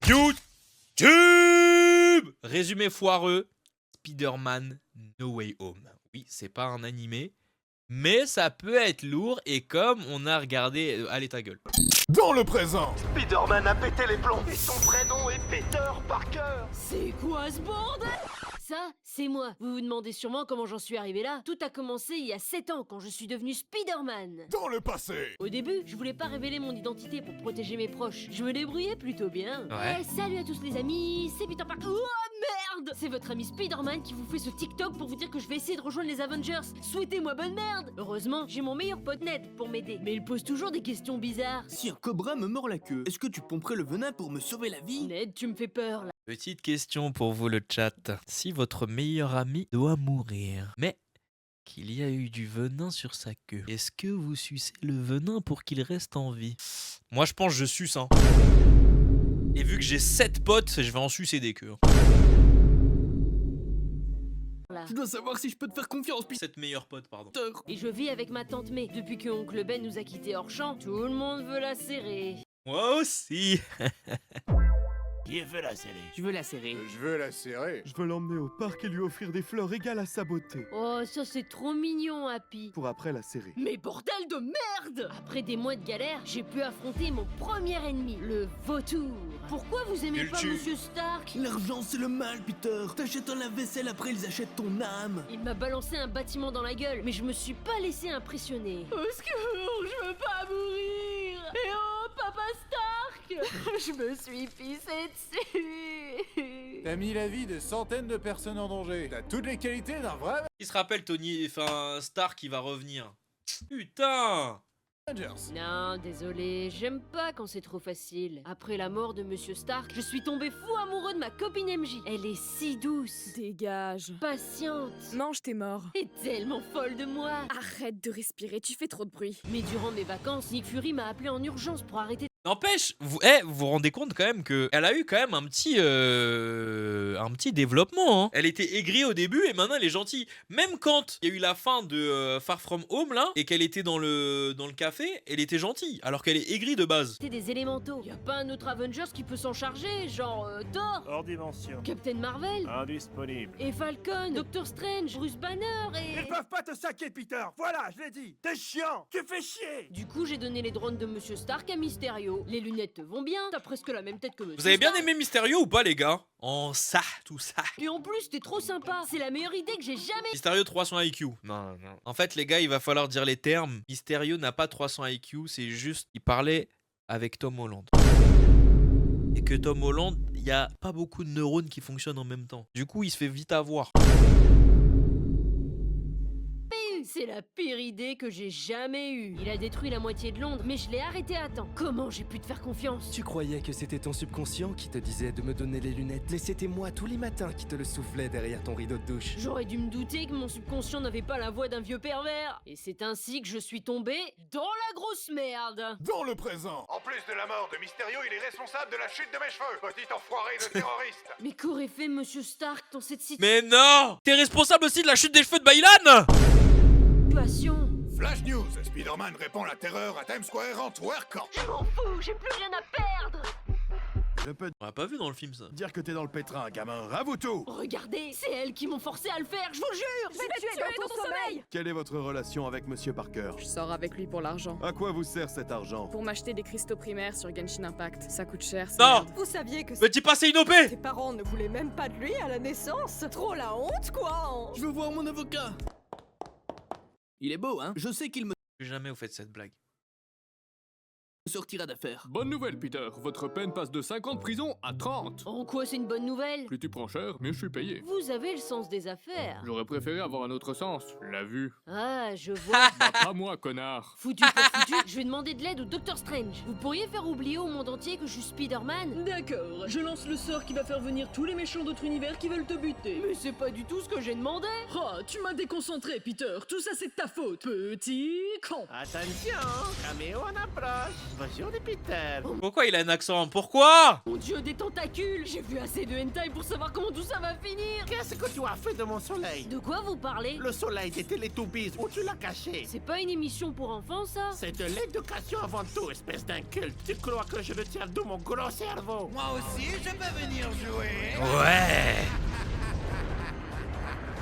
YouTube. Résumé foireux. Spider-Man No Way Home. Oui, c'est pas un animé, mais ça peut être lourd et comme on a regardé... allez ta gueule. Dans le présent, Spider-Man a pété les plombs et son vrai nom est Peter Parker. C'est quoi ce bordel? Ça, c'est moi. Vous vous demandez sûrement comment j'en suis arrivé là. Tout a commencé il y a 7 ans quand je suis devenu Spider-Man. dans le passé, Au début, je voulais pas révéler mon identité pour protéger mes proches. Je me débrouillais plutôt bien. Ouais. Salut à tous les amis, c'est Peter Parker. Oh merde! C'est votre ami Spider-Man qui vous fait ce TikTok pour vous dire que je vais essayer de rejoindre les Avengers. Souhaitez-moi bonne merde! Heureusement, j'ai mon meilleur pote Ned pour m'aider. Mais il pose toujours des questions bizarres. Si un cobra me mord la queue, est-ce que tu pomperais le venin pour me sauver la vie? Ned, tu me fais peur là. Petite question pour vous le chat. Si votre meilleur ami doit mourir, mais qu'il y a eu du venin sur sa queue, est-ce que vous sucez le venin pour qu'il reste en vie? Moi je pense que je suce hein. Et vu que j'ai 7 potes, je vais en sucer des queues. Je dois savoir si je peux te faire confiance, Peter. 7 meilleurs potes, pardon. Et je vis avec ma tante May. Depuis que oncle Ben nous a quittés hors champ, tout le monde veut la serrer. Moi aussi. Qui veut la serrer? Je veux la serrer. je veux la serrer. Je veux l'emmener au parc et lui offrir des fleurs égales à sa beauté. Oh, ça c'est trop mignon, Happy. Pour après la serrer. Mais bordel de merde! Après des mois de galère, j'ai pu affronter mon premier ennemi, le vautour. Pourquoi vous aimez pas Culture. Monsieur Stark? L'argent, c'est le mal, Peter. T'achètes un lave-vaisselle, après ils achètent ton âme. Il m'a balancé un bâtiment dans la gueule, mais je me suis pas laissé impressionner. Au secours, je veux pas mourir! Et oh, Papa Stark! Je me suis pissé dessus! T'as mis la vie de centaines de personnes en danger. T'as toutes les qualités d'un vrai Il se rappelle Tony, enfin Stark qui va revenir. Putain. Avengers. Non, désolé, j'aime pas quand c'est trop facile. Après la mort de Monsieur Stark, je suis tombé fou amoureux de ma copine MJ. Elle est si douce, Dégage. patiente Mange, t'es mort. et tellement folle de moi. Arrête de respirer, tu fais trop de bruit. Mais durant mes vacances, Nick Fury m'a appelé en urgence pour arrêter. N'empêche, vous vous rendez compte quand même que elle a eu quand même un petit développement. Hein. Elle était aigrie au début et maintenant elle est gentille. Même quand il y a eu la fin de Far From Home là et qu'elle était dans le café, elle était gentille alors qu'elle est aigrie de base. des élémentaux. Y a pas un autre Avengers qui peut s'en charger, genre Thor, Hors dimension. Captain Marvel, Indisponible. et Falcon, Doctor Strange, Bruce Banner et... Ils peuvent pas te saquer, Peter. Voilà, je l'ai dit. T'es chiant. Tu fais chier. Du coup, j'ai donné les drones de Monsieur Stark à Mysterio. Les lunettes te vont bien, t'as presque la même tête que Monsieur Vous avez bien Stark. aimé Mysterio ou pas les gars? En ça, tout ça. Et en plus, t'es trop sympa. C'est la meilleure idée que j'ai jamais... Mysterio 300 IQ. Non. En fait les gars, il va falloir dire les termes. Mysterio n'a pas 300 IQ, c'est juste il parlait avec Tom Holland. Et que Tom Holland, il y a pas beaucoup de neurones qui fonctionnent en même temps. Du coup, il se fait vite avoir. C'est la pire idée que j'ai jamais eue. Il a détruit la moitié de Londres, mais je l'ai arrêté à temps. Comment j'ai pu te faire confiance? Tu croyais que c'était ton subconscient qui te disait de me donner les lunettes, mais c'était moi tous les matins qui te le soufflais derrière ton rideau de douche. J'aurais dû me douter que mon subconscient n'avait pas la voix d'un vieux pervers. Et c'est ainsi que je suis tombé dans la grosse merde. Dans le présent, En plus de la mort de Mysterio, il est responsable de la chute de mes cheveux. Petit enfoiré de terroriste. Mais qu'aurait fait Monsieur Stark dans cette Mais non! T'es responsable aussi de la chute des cheveux de Baylan! situation? Flash News. Spider-Man répand la terreur à Times Square en twerkant. Je m'en fous, j'ai plus rien à perdre. Je peux On l'a pas vu dans le film ça. dire que t'es dans le pétrin, gamin. À vous tout. Regardez, c'est elles qui m'ont forcé à le faire, je vous jure. Je vais te tuer dans ton sommeil. Quelle est votre relation avec Monsieur Parker? Je sors avec lui pour l'argent. À quoi vous sert cet argent? Pour m'acheter des cristaux primaires sur Genshin Impact. Ça coûte cher, c'est Non! merde. Vous saviez que Mais dis pas c'est une OP! ses parents ne voulaient même pas de lui à la naissance? Trop la honte, quoi! Je veux voir mon avocat. Il est beau, hein? Je sais qu'il me Jamais vous faites cette blague. sortira d'affaire. Bonne nouvelle, Peter. Votre peine passe de 5 ans de prison à 30. En quoi c'est une bonne nouvelle? Plus tu prends cher, mieux je suis payé. Vous avez le sens des affaires. J'aurais préféré avoir un autre sens. La vue. Ah, je vois. Bah, pas moi, connard. Foutu pour foutu, je vais demander de l'aide au Docteur Strange. Vous pourriez faire oublier au monde entier que je suis Spider-Man? D'accord, je lance le sort qui va faire venir tous les méchants d'autres univers qui veulent te buter. Mais c'est pas du tout ce que j'ai demandé. Oh, tu m'as déconcentré, Peter. Tout ça, c'est de ta faute. Petit con. Attention, caméo en approche. Bonjour les Peter. Pourquoi il a un accent? Pourquoi? Mon dieu, des tentacules! J'ai vu assez de hentai pour savoir comment tout ça va finir! Qu'est-ce que tu as fait de mon soleil? De quoi vous parlez? Le soleil des Télétoubies, où tu l'as caché? C'est pas une émission pour enfants, ça? C'est de l'éducation avant tout, espèce d'inculte. Tu crois que je le tiens d'où mon gros cerveau? Moi aussi, je peux venir jouer. Ouais.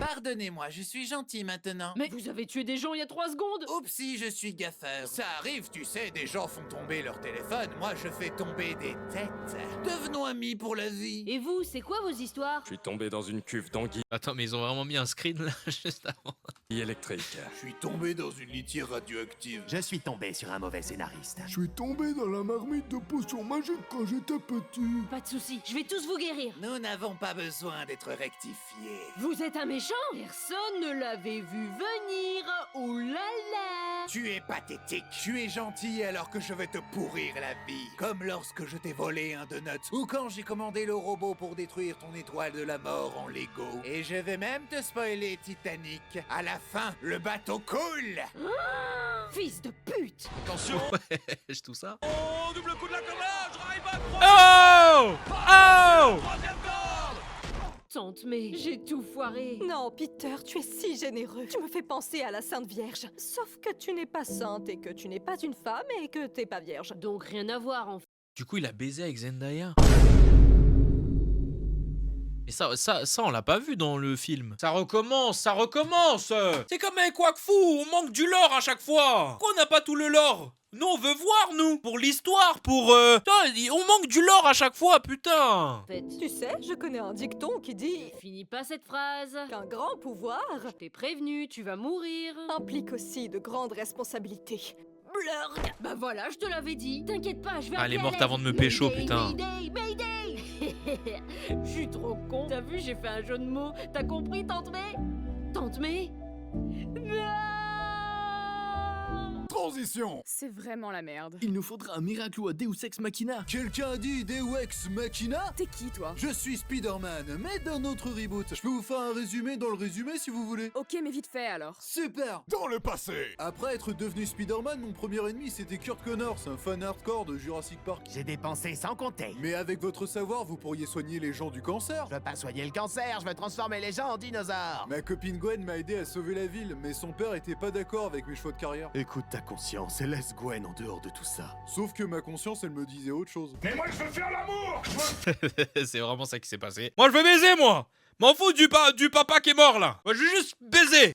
Pardonnez-moi, je suis gentil maintenant. Mais vous avez tué des gens il y a 3 secondes! Oupsie, je suis gaffeur. Ça arrive, tu sais, des gens font tomber leur téléphone. Moi, je fais tomber des têtes. Devenons amis pour la vie. Et vous, c'est quoi vos histoires? Je suis tombé dans une cuve d'anguilles Attends, mais ils ont vraiment mis un screen là, juste avant. électriques. Je suis tombé dans une litière radioactive. Je suis tombé sur un mauvais scénariste. Je suis tombé dans la marmite de potions magiques quand j'étais petit. Pas de soucis, je vais tous vous guérir. Nous n'avons pas besoin d'être rectifiés. Vous êtes un méchant? Personne ne l'avait vu venir. Oh là là! Tu es pathétique. Tu es gentil alors que je vais te pourrir la vie. Comme lorsque je t'ai volé un donut. Ou quand j'ai commandé le robot pour détruire ton étoile de la mort en Lego. Et je vais même te spoiler Titanic. À la fin, le bateau coule. Fils de pute! Ouais, tout ça. Oh, double coup de la corde, j'arrive à Oh! Oh! Tante, mais j'ai tout foiré. Non, Peter, tu es si généreux. Tu me fais penser à la Sainte Vierge. Sauf que tu n'es pas sainte et que tu n'es pas une femme et que t'es pas vierge. Donc rien à voir en fait. Du coup, il a baisé avec Zendaya. Et ça, on l'a pas vu dans le film. Ça recommence, ça recommence. C'est comme un Quackfou, on manque du lore à chaque fois. Pourquoi on n'a pas tout le lore? Nous, on veut voir, nous. Pour l'histoire, pour... Putain, on manque du lore à chaque fois, putain. En fait, Tu sais, je connais un dicton qui dit finis pas cette phrase. qu'un grand pouvoir Je t'ai prévenu, tu vas mourir. implique aussi de grandes responsabilités. Blurg. Bah voilà, je te l'avais dit. T'inquiète pas, je vais Ah, elle est appeler morte à avant de me l'aide. pécho, Mayday, putain. Mayday, Mayday. Je suis trop con. T'as vu, j'ai fait un jeu de mots. T'as compris, Tante May? Tante May? Transition. C'est vraiment la merde. Il nous faudra un miracle ou un Deus Ex Machina. Quelqu'un a dit Deus Ex Machina? T'es qui, toi? Je suis Spider-Man, mais d'un autre reboot. Je peux vous faire un résumé dans le résumé si vous voulez. Ok, mais vite fait alors. Super! Dans le passé. Après être devenu Spider-Man, mon premier ennemi c'était Kurt Connors, un fan hardcore de Jurassic Park. J'ai dépensé sans compter. Mais avec votre savoir, vous pourriez soigner les gens du cancer. Je veux pas soigner le cancer, je veux transformer les gens en dinosaures. Ma copine Gwen m'a aidé à sauver la ville, mais son père était pas d'accord avec mes choix de carrière. Écoute ta conscience et laisse Gwen en dehors de tout ça. Sauf que ma conscience, elle me disait autre chose. Mais moi, je veux faire l'amour. C'est vraiment ça qui s'est passé. Moi, je veux baiser, moi. M'en fous du papa qui est mort, là. Moi, je veux juste baiser.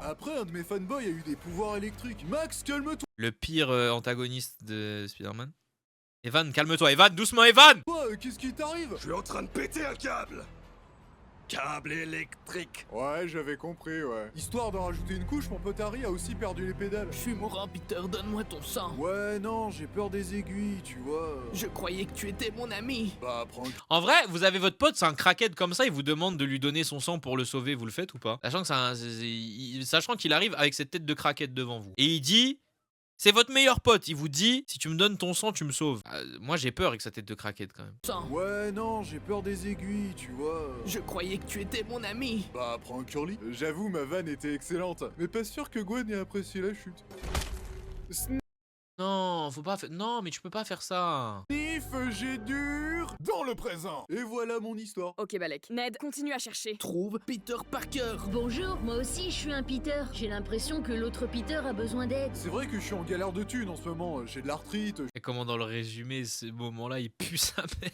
Après, un de mes fanboys a eu des pouvoirs électriques. Max, calme-toi! Le pire antagoniste de Spider-Man. Evan, calme-toi. Evan, doucement, Evan. Qu'est-ce qui t'arrive? Je suis en train de péter un câble. Câble électrique. Ouais, j'avais compris, ouais. Histoire d'en rajouter une couche, mon pote Harry a aussi perdu les pédales. Je suis mourant, Peter, donne-moi ton sang. Ouais, non, j'ai peur des aiguilles, tu vois. Je croyais que tu étais mon ami. Bah, prends le... En vrai, vous avez votre pote, c'est un crackhead comme ça, il vous demande de lui donner son sang pour le sauver, vous le faites ou pas? Sachant qu'il arrive avec cette tête de crackhead devant vous. Et il dit... C'est votre meilleur pote, il vous dit, si tu me donnes ton sang, tu me sauves. Moi j'ai peur avec sa tête de craquette quand même. Sang. Ouais, non, j'ai peur des aiguilles, tu vois. Je croyais que tu étais mon ami. Bah, prends un curly. J'avoue, ma vanne était excellente. Mais pas sûr que Gwen ait apprécié la chute. Non, faut pas faire... Non, mais tu peux pas faire ça. Sniff, j'ai dur dans le présent. Et voilà mon histoire. Ok, Balek. Ned, continue à chercher. Trouve Peter Parker. Bonjour, moi aussi je suis un Peter. J'ai l'impression que l'autre Peter a besoin d'aide. C'est vrai que je suis en galère de thunes en ce moment. J'ai de l'arthrite. Et comment dans le résumé, ce moment-là, il pue sa mère.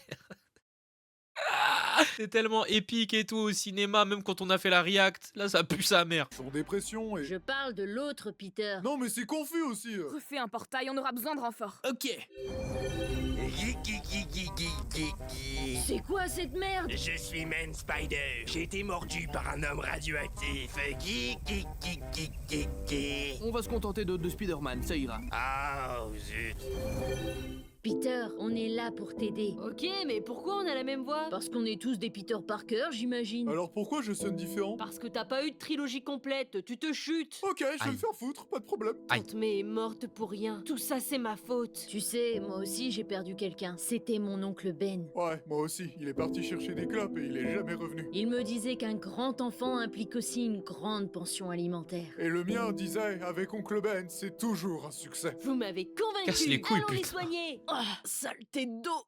C'est tellement épique et tout au cinéma, même quand on a fait la react. Là, ça pue sa mère. Je suis en dépression et... Je parle de l'autre Peter. Non, mais c'est confus aussi. Refais un portail, on aura besoin de renfort. Ok. C'est quoi cette merde? Je suis Man Spider. J'ai été mordu par un homme radioactif. On va se contenter de Spider-Man, ça ira. Ah, zut. Peter, on est là pour t'aider. Ok, mais pourquoi on a la même voix? Parce qu'on est tous des Peter Parker, j'imagine. Alors pourquoi je sonne différent? Parce que t'as pas eu de trilogie complète, tu te chutes. Ok, je vais me faire foutre, pas de problème. Tante May est morte pour rien. Tout ça, c'est ma faute. Tu sais, moi aussi, j'ai perdu quelqu'un. C'était mon oncle Ben. Ouais, moi aussi. Il est parti chercher des clopes et il est jamais revenu. Il me disait qu'un grand enfant implique aussi une grande pension alimentaire. Et le mien disait, avec oncle Ben, c'est toujours un succès. Vous m'avez convaincu. Casse les couilles, Allons les putain. soigner. Ah, saleté de dos.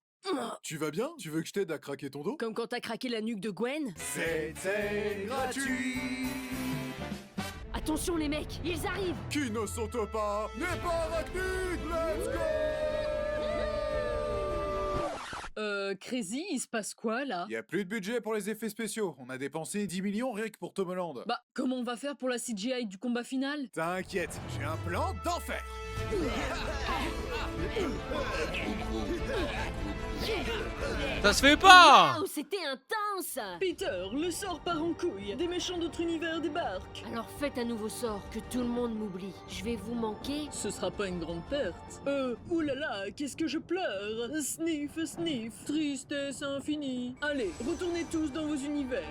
Tu vas bien? Tu veux que je t'aide à craquer ton dos? Comme quand t'as craqué la nuque de Gwen. C'était gratuit. Attention les mecs, ils arrivent. Qui ne saute pas n'est pas arachnide. Let's go! Crazy, il se passe quoi là? Y a plus de budget pour les effets spéciaux. On a dépensé 10 millions rien que pour Tom Holland. Bah, comment on va faire pour la CGI du combat final? T'inquiète, j'ai un plan d'enfer. Ça se fait pas! Oh, c'était intense. Peter, le sort part en couille. Des méchants d'autres univers débarquent. Alors faites un nouveau sort, que tout le monde m'oublie. Je vais vous manquer. Ce sera pas une grande perte. Oulala, qu'est-ce que je pleure. Sniff, sniff, tristesse infinie. Allez, retournez tous dans vos univers.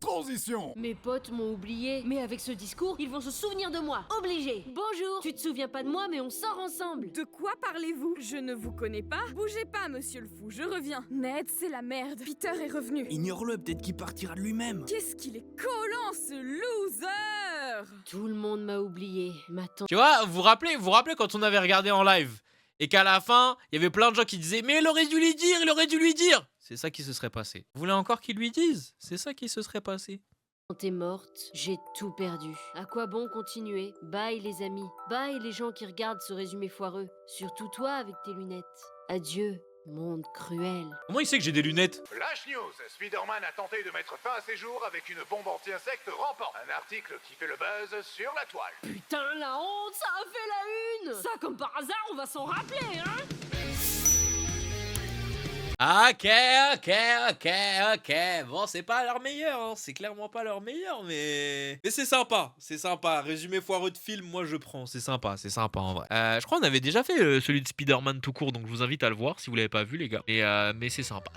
Transition. Mes potes m'ont oublié, mais avec ce discours, ils vont se souvenir de moi. Obligé. Bonjour. Tu te souviens pas de moi, mais on sort ensemble. De quoi parlez-vous? Je ne vous connais pas. Bougez pas, monsieur le fou, je reviens. Ned, c'est la merde. Peter est revenu. Ignore-le, peut-être qu'il partira de lui-même. Qu'est-ce qu'il est collant, ce loser! Tout le monde m'a oublié. Ma tante. Tu vois, vous vous rappelez quand on avait regardé en live et qu'à la fin, il y avait plein de gens qui disaient « Mais il aurait dû lui dire, il aurait dû lui dire !» C'est ça qui se serait passé. Vous voulez encore qu'il lui dise? C'est ça qui se serait passé. Quand t'es morte, j'ai tout perdu. À quoi bon continuer? Bye les amis. Bye les gens qui regardent ce résumé foireux. Surtout toi avec tes lunettes. Adieu, monde cruel. Comment il sait que j'ai des lunettes? Flash News, Spider-Man a tenté de mettre fin à ses jours avec une bombe anti-insecte rampant. Un article qui fait le buzz sur la toile. Putain, la honte, ça a fait la une! Ça, comme par hasard, on va s'en rappeler, hein? Ok. Bon, c'est pas leur meilleur, hein. C'est clairement pas leur meilleur, mais c'est sympa. C'est sympa. Résumé foireux de film, moi je prends. C'est sympa en vrai. Je crois qu'on avait déjà fait celui de Spider-Man tout court, donc je vous invite à le voir si vous l'avez pas vu, les gars. Mais c'est sympa.